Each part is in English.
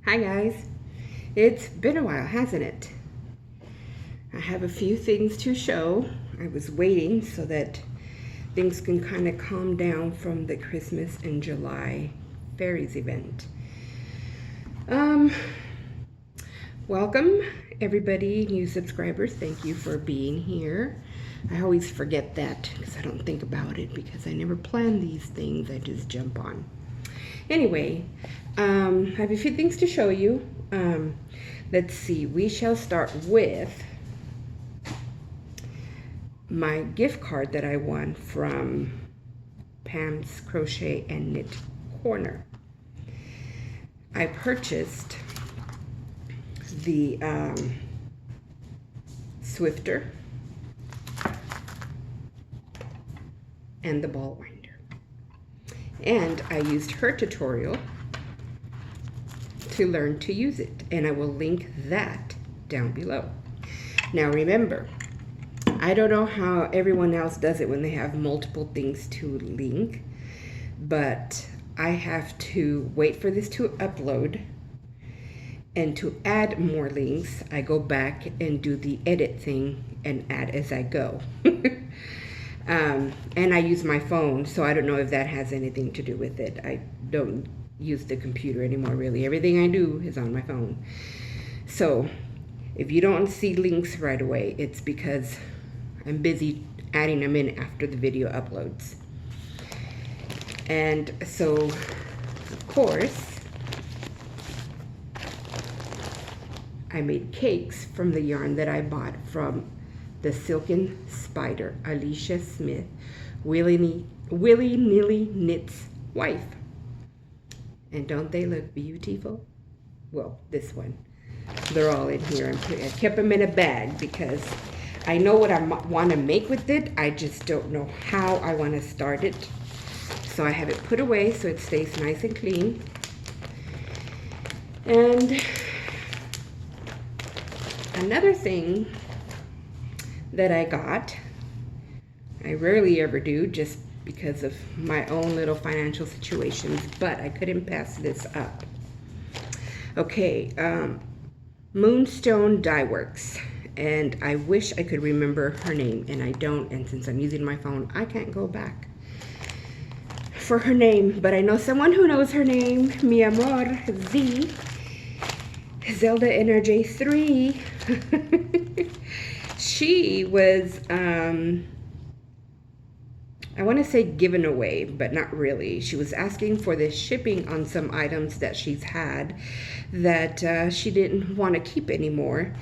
Hi guys, it's been a while, hasn't it? I have a few things to show. I was waiting so that things can kind of calm down from the Christmas and July fairies event. Welcome everybody, new subscribers. Thank you for being here. I always forget that because I don't think about it because I never plan these things. I just jump on. Anyway, I have a few things to show you. Let's see, we shall start with my gift card that I won from Pam's Crochet and Knit Corner. I purchased the Swifter and the ball winder. And I used her tutorial to learn to use it, and I will link that down below. Now remember, I don't know how everyone else does it when they have multiple things to link, but I have to wait for this to upload, and to add more links, I go back and do the edit thing and add as I go. And I use my phone, so I don't know if that has anything to do with it. I don't use the computer anymore, really. Everything I do is on my phone. So if you don't see links right away, it's because I'm busy adding them in after the video uploads. And so, of course, I made cakes from the yarn that I bought from the Silken Spider, Alicia Smith, Willy-Nilly Knits wife. And don't they look beautiful? Well, this one. They're all in here. I kept them in a bag because I know what I want to make with it. I just don't know how I want to start it. So I have it put away so it stays nice and clean. And another thing that I got, I rarely ever do just because of my own little financial situations, but I couldn't pass this up. Okay, Moonstone Dye Works, and I wish I could remember her name, and I don't, and since I'm using my phone, I can't go back for her name, but I know someone who knows her name, mi amor, Z, Zelda NRJ3. She was, I want to say given away, but not really. She was asking for the shipping on some items that she's had that she didn't want to keep anymore.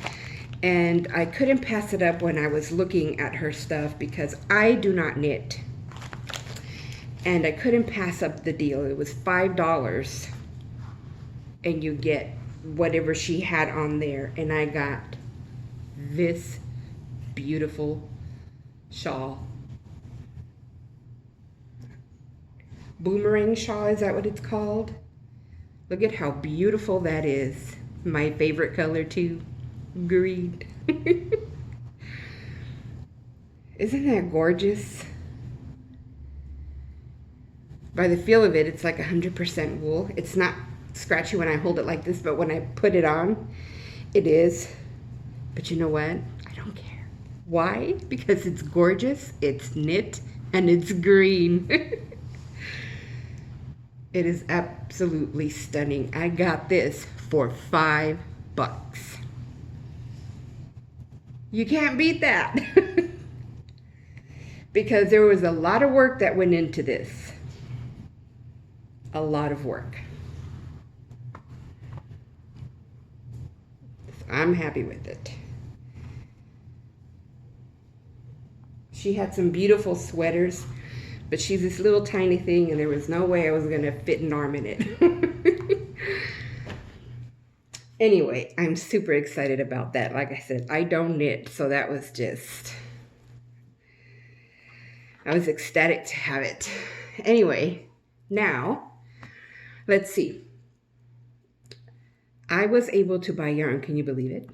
And I couldn't pass it up when I was looking at her stuff because I do not knit. And I couldn't pass up the deal. It was $5 and you get whatever she had on there. And I got this beautiful shawl. Boomerang Shawl, is that what it's called? Look at how beautiful that is. My favorite color too, green. Isn't that gorgeous? By the feel of it, it's like 100% wool. It's not scratchy when I hold it like this, but when I put it on, it is. But you know what? I don't care. Why? Because it's gorgeous, it's knit, and it's green. It is absolutely stunning. I got this for $5. You can't beat that. Because there was a lot of work that went into this. A lot of work. So I'm happy with it. She had some beautiful sweaters, but she's this little tiny thing and there was no way I was gonna fit an arm in it. Anyway, I'm super excited about that. Like I said, I don't knit, so that was just, I was ecstatic to have it. Anyway, now, let's see. I was able to buy yarn, can you believe it?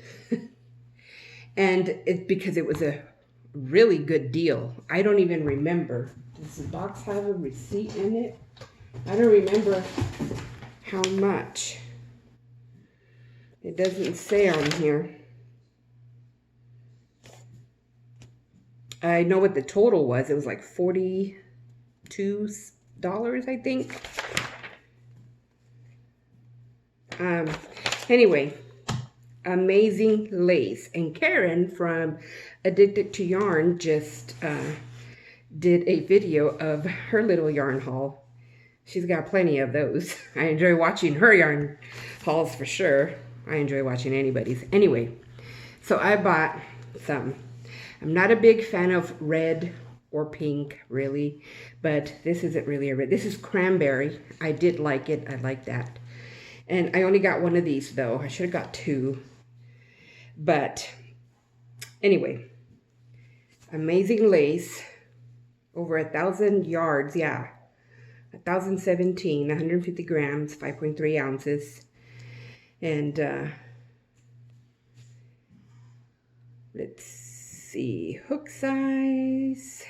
And it's because it was a really good deal. I don't even remember. Does the box have a receipt in it? I don't remember how much. It doesn't say on here. I know what the total was. It was like $42, I think. Anyway, amazing lace. And Karen from Addicted to Yarn just did a video of her little yarn haul. She's got plenty of those. I enjoy watching her yarn hauls for sure. I enjoy watching anybody's. Anyway, so I bought some. I'm not a big fan of red or pink, really, but this isn't really a red. This is cranberry. I did like it. I like that. And I only got one of these, though. I should have got two. But anyway, amazing lace. Over 1,000 yards, yeah. 1,017, 150 grams, 5.3 ounces. And let's see, hook size,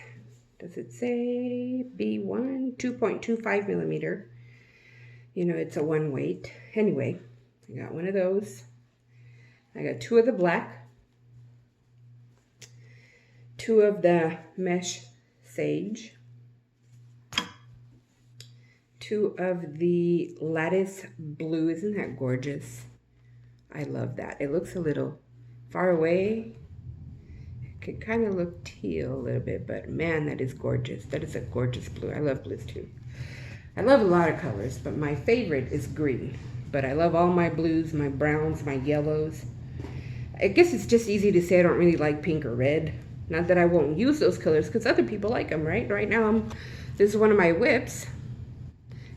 does it say B1, 2.25 millimeter. You know, it's a one weight. Anyway, I got one of those. I got two of the black, two of the mesh sage, two of the lattice blue. Isn't that gorgeous? I love that. It looks a little far away. It could kind of look teal a little bit, but man, that is gorgeous. That is a gorgeous blue. I love blues too. I love a lot of colors, but my favorite is green. But I love all my blues, my browns, my yellows. I guess it's just easy to say I don't really like pink or red. Not that I won't use those colors, because other people like them, right? Right now, this is one of my whips.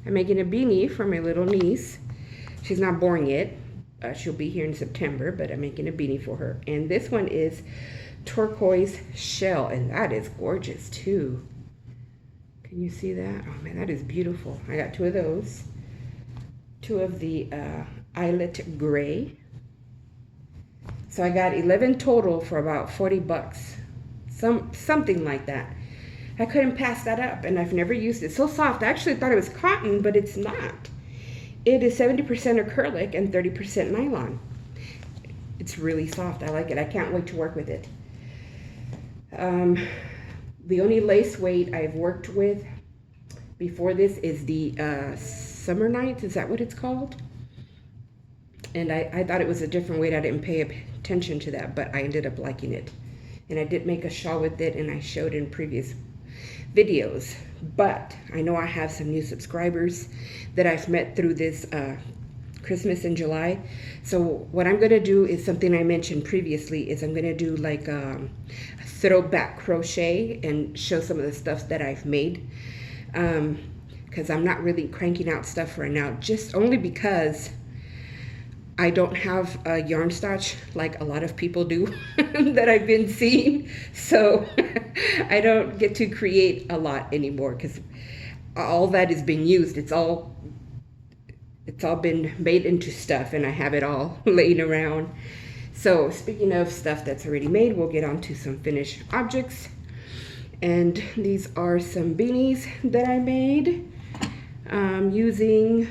I'm making a beanie for my little niece. She's not born yet. She'll be here in September, but I'm making a beanie for her. And this one is turquoise shell, and that is gorgeous too. Can you see that? Oh man, that is beautiful. I got two of those. Two of the eyelet gray. So I got 11 total for about 40 bucks. Something like that. I couldn't pass that up, and I've never used it. It's so soft. I actually thought it was cotton, but it's not. It is 70% acrylic and 30% nylon. It's really soft. I like it. I can't wait to work with it. The only lace weight I've worked with before this is the Summer Nights. Is that what it's called? And I thought it was a different weight. I didn't pay attention to that, but I ended up liking it. And I did make a shawl with it, and I showed in previous videos. But I know I have some new subscribers that I've met through this Christmas in July. So what I'm going to do is something I mentioned previously, is I'm going to do like a throwback crochet and show some of the stuff that I've made. Because I'm not really cranking out stuff right now, just only because I don't have a yarn stash like a lot of people do that I've been seeing. So I don't get to create a lot anymore, because all that is being used. It's all been made into stuff, and I have it all laying around. So speaking of stuff that's already made, we'll get on to some finished objects. And these are some beanies that I made using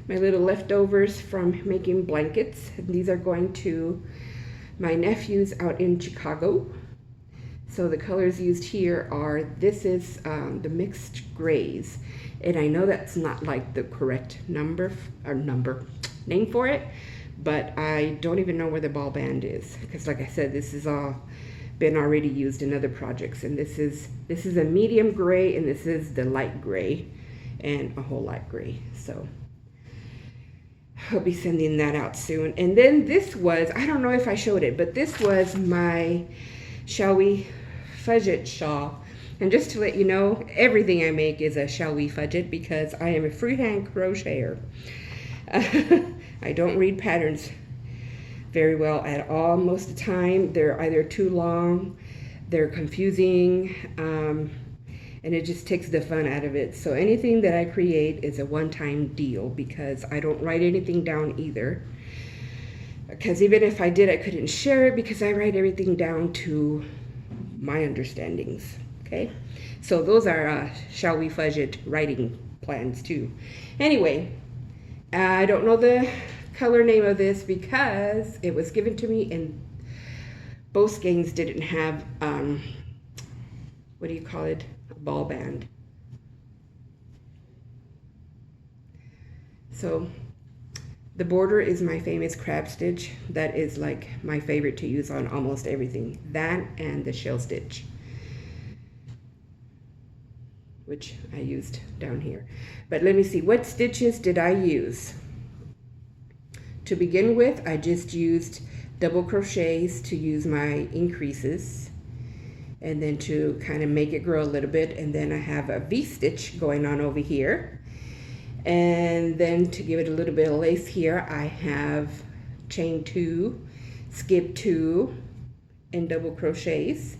my little leftovers from making blankets. And these are going to my nephews out in Chicago. So the colors used here are, this is the mixed grays. And I know that's not like the correct name for it, but I don't even know where the ball band is, because like I said, this is all been already used in other projects. And this is a medium gray, and this is the light gray, and a whole light gray. So I'll be sending that out soon. And then this was, I don't know if I showed it, but this was my Shall We Fudge It shawl. And just to let you know, everything I make is a Shall We Fudge It, because I am a freehand crocheter. I don't read patterns very well at all. Most of the time, they're either too long, they're confusing, and it just takes the fun out of it. So anything that I create is a one-time deal, because I don't write anything down either. Because even if I did, I couldn't share it, because I write everything down to my understandings. Okay, so those are Shall We Fudge It writing plans too. Anyway, I don't know the color name of this because it was given to me and both skeins didn't have, what do you call it? A ball band. So the border is my famous crab stitch. That is like my favorite to use on almost everything. That and the shell stitch, which I used down here. But let me see, what stitches did I use? To begin with, I just used double crochets to use my increases and then to kind of make it grow a little bit. And then I have a V-stitch going on over here. And then to give it a little bit of lace here, I have chain 2, skip 2, and double crochets.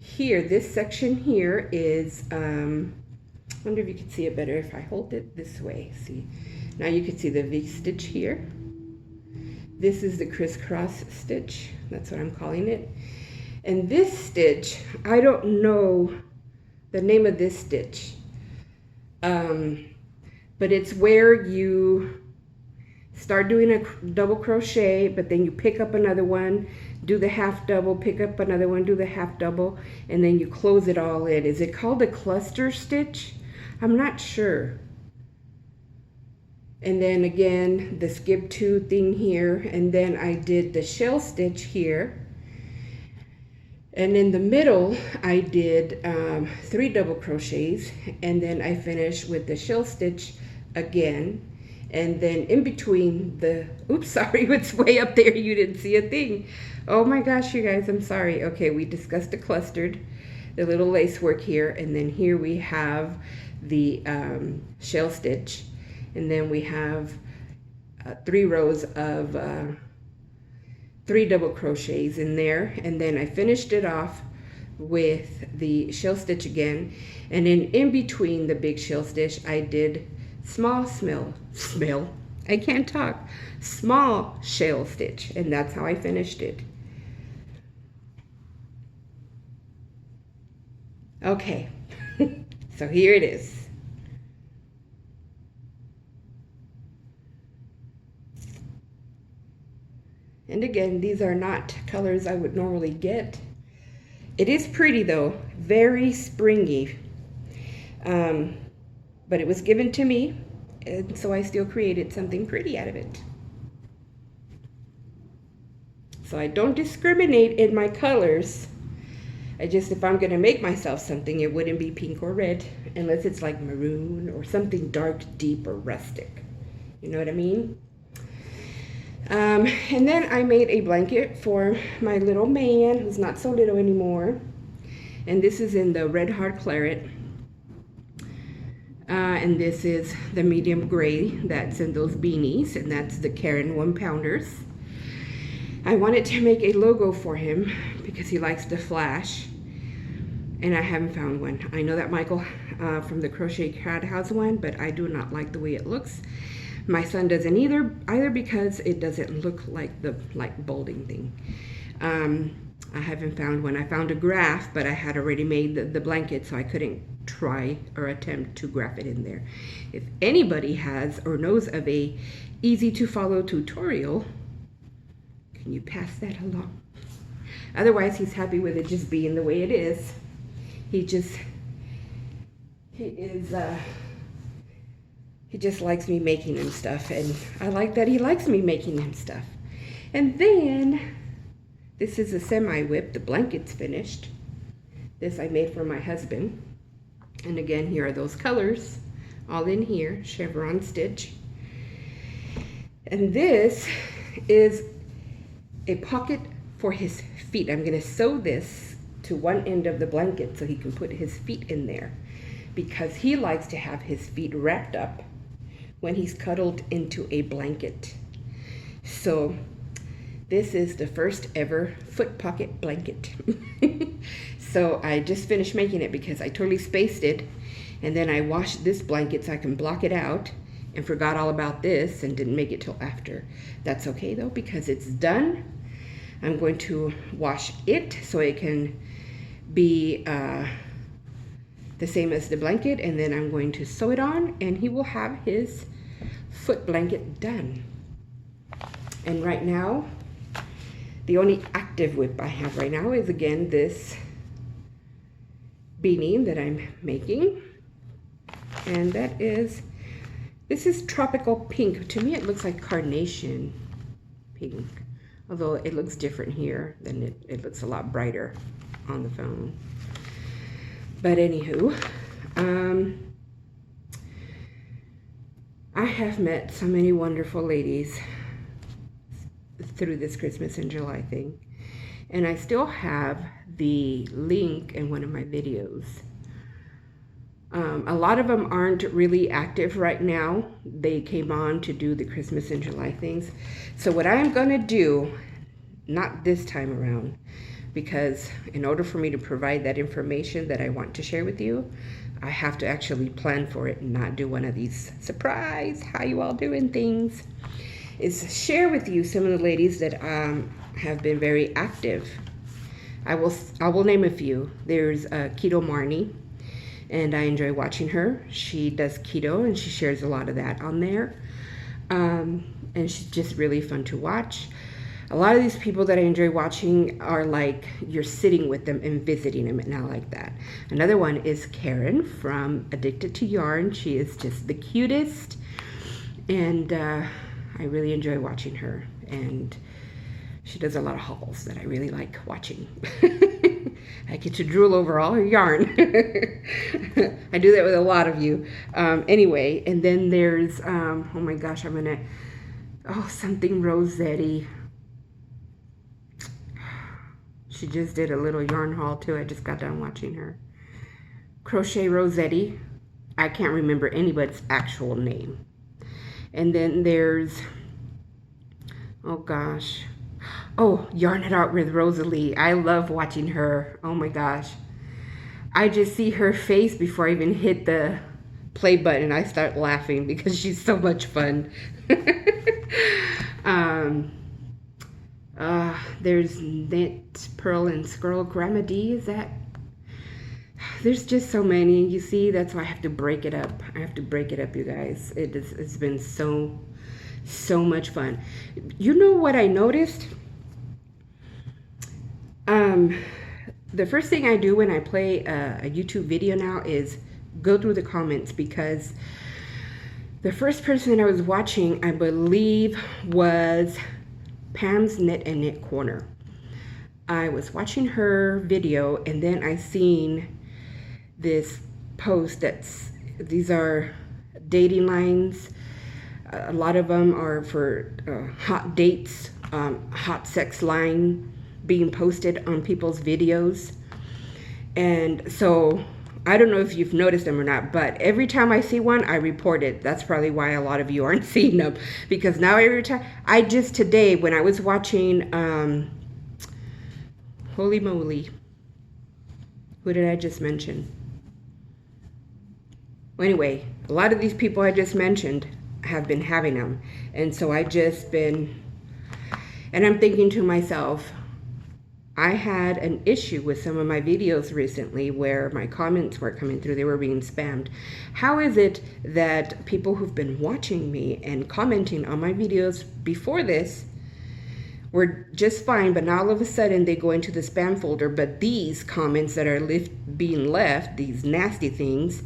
Here, this section here is, I wonder if you can see it better if I hold it this way. See, now you can see the V-stitch here. This is the crisscross stitch, that's what I'm calling it. And this stitch, I don't know the name of this stitch. But it's where you start doing a double crochet, but then you pick up another one, do the half double, pick up another one, do the half double, and then you close it all in. Is it called a cluster stitch? I'm not sure. And then again, the skip 2 thing here, and then I did the shell stitch here. And in the middle, I did 3 double crochets, and then I finished with the shell stitch again. And then in between the, oops, sorry, it's way up there, you didn't see a thing. Oh my gosh, you guys, I'm sorry. Okay, we discussed the clustered, the little lace work here, and then here we have the shell stitch, and then we have 3 rows of 3 double crochets in there, and then I finished it off with the shell stitch again, and then in between the big shell stitch I did small shell stitch, and that's how I finished it. Okay, so here it is. And again, these are not colors I would normally get. It is pretty though, very springy. But it was given to me, and so I still created something pretty out of it. So I don't discriminate in my colors. I just, if I'm gonna make myself something, it wouldn't be pink or red, unless it's like maroon or something dark, deep, or rustic. You know what I mean? And then I made a blanket for my little man, who's not so little anymore. And this is in the Red Heart Claret. And this is the medium gray that's in those beanies, and that's the Karen 1-pounders. I wanted to make a logo for him because he likes to flash, and I haven't found one. I know that Michael from the Crochet Crowd has one, but I do not like the way it looks. My son doesn't either because it doesn't look like the bolding thing. I haven't found one. I found a graph, but I had already made the blanket, so I couldn't try or attempt to graph it in there. If anybody has or knows of a easy to follow tutorial, can you pass that along? Otherwise, he's happy with it just being the way it is. He just likes me making him stuff, and I like that he likes me making him stuff. And then this is a semi-whip. The blanket's finished. This I made for my husband. And again, here are those colors all in here, chevron stitch. And this is a pocket for his feet. I'm gonna sew this to one end of the blanket so he can put his feet in there, because he likes to have his feet wrapped up when he's cuddled into a blanket. So this is the first ever foot pocket blanket. So I just finished making it because I totally spaced it, and then I washed this blanket so I can block it out, and forgot all about this and didn't make it till after. That's okay though, because it's done. I'm going to wash it so it can be the same as the blanket, and then I'm going to sew it on, and he will have his foot blanket done. And right now, the only active whip I have right now is, again, this beanie that I'm making. And this is tropical pink. To me, it looks like carnation pink. Although it looks different here, than it looks a lot brighter on the phone. But anywho, I have met so many wonderful ladies through this Christmas in July thing. And I still have the link in one of my videos. A lot of them aren't really active right now. They came on to do the Christmas in July things. So what I am going to do, not this time around, because in order for me to provide that information that I want to share with you, I have to actually plan for it and not do one of these surprise, how you all doing things, is share with you some of the ladies that have been very active. I will name a few. There's Keto Marny, and I enjoy watching her. She does keto and she shares a lot of that on there. And she's just really fun to watch. A lot of these people that I enjoy watching are like you're sitting with them and visiting them, and I like that. Another one is Karen from Addicted to Yarn. She is just the cutest, and I really enjoy watching her. And she does a lot of hauls that I really like watching. I get to drool over all her yarn. I do that with a lot of you. Anyway, and then there's, oh my gosh, something Rossetti. She just did a little yarn haul too. I just got done watching her. Crochet Rossetti. I can't remember anybody's actual name. And then there's, oh gosh. Oh, Yarn It Out with Rosalie. I love watching her. Oh my gosh. I just see her face before I even hit the play button. I start laughing because she's so much fun. There's Knit, Pearl, and Skirl. Grandma D, is that? There's just so many. You see, that's why I have to break it up. I have to break it up, you guys. It's been so much fun. You know what I noticed? The first thing I do when I play a YouTube video now is go through the comments, because the first person that I was watching, I believe, was Pam's Knit and Knit Corner. I was watching her video, and then I seen this post these are dating lines. A lot of them are for hot dates, hot sex line being posted on people's videos. And so I don't know if you've noticed them or not, but every time I see one, I report it. That's probably why a lot of you aren't seeing them, because now every time, today when I was watching, holy moly, who did I just mention? Well, anyway, a lot of these people I just mentioned have been having them. And so and I'm thinking to myself, I had an issue with some of my videos recently where my comments weren't coming through. They were being spammed. How is it that people who've been watching me and commenting on my videos before this were just fine, but now all of a sudden they go into the spam folder, but these comments that are being left, these nasty things,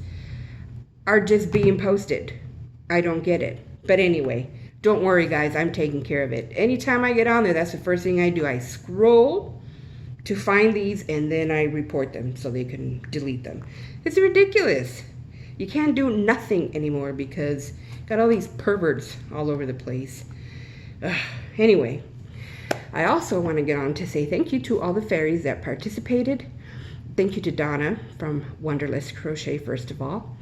are just being posted? I don't get it. But anyway, don't worry guys, I'm taking care of it. Anytime I get on there, that's the first thing I do. I scroll to find these, and then I report them so they can delete them. It's ridiculous. You can't do nothing anymore because got all these perverts all over the place. Anyway, I also want to get on to say thank you to all the fairies that participated. Thank you to Donna from Wonderless Crochet, first of all.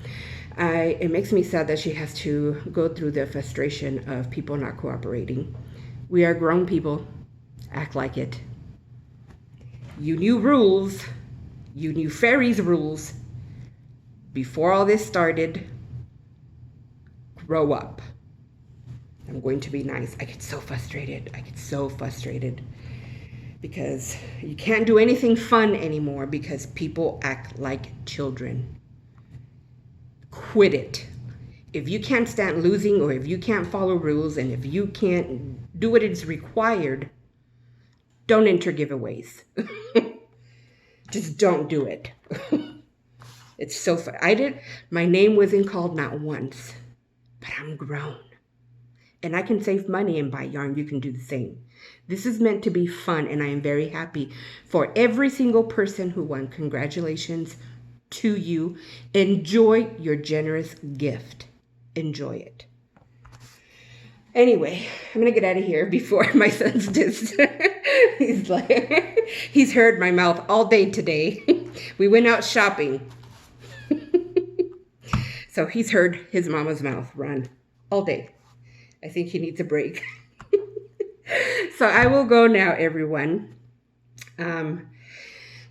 It makes me sad that she has to go through the frustration of people not cooperating. We are grown people. Act like it. You knew rules. You knew fairies rules before all this started. Grow up. I'm going to be nice. I get so frustrated. Because you can't do anything fun anymore because people act like children. Quit it. If you can't stand losing, or if you can't follow rules, and if you can't do what is required, don't enter giveaways. Just don't do it. It's so fun. My name wasn't called not once, but I'm grown. And I can save money and buy yarn. You can do the same. This is meant to be fun, and I am very happy for every single person who won. Congratulations to you. Enjoy your generous gift. Enjoy it. Anyway, I'm going to get out of here before my son's just, he's heard my mouth all day today. We went out shopping. So he's heard his mama's mouth run all day. I think he needs a break. So I will go now, everyone.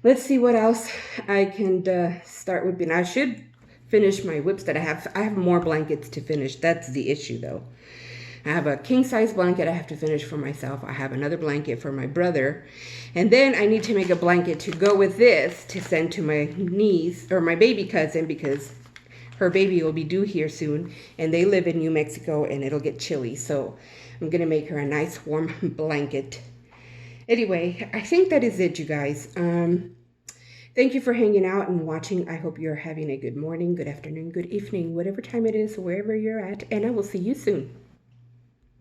Let's see what else I can start with. And I should finish my whips that I have. I have more blankets to finish. That's the issue, though. I have a king-size blanket I have to finish for myself. I have another blanket for my brother. And then I need to make a blanket to go with this to send to my niece, or my baby cousin, because her baby will be due here soon. And they live in New Mexico, and it'll get chilly. So I'm going to make her a nice warm blanket. Anyway, I think that is it, you guys. Thank you for hanging out and watching. I hope you're having a good morning, good afternoon, good evening, whatever time it is, wherever you're at. And I will see you soon.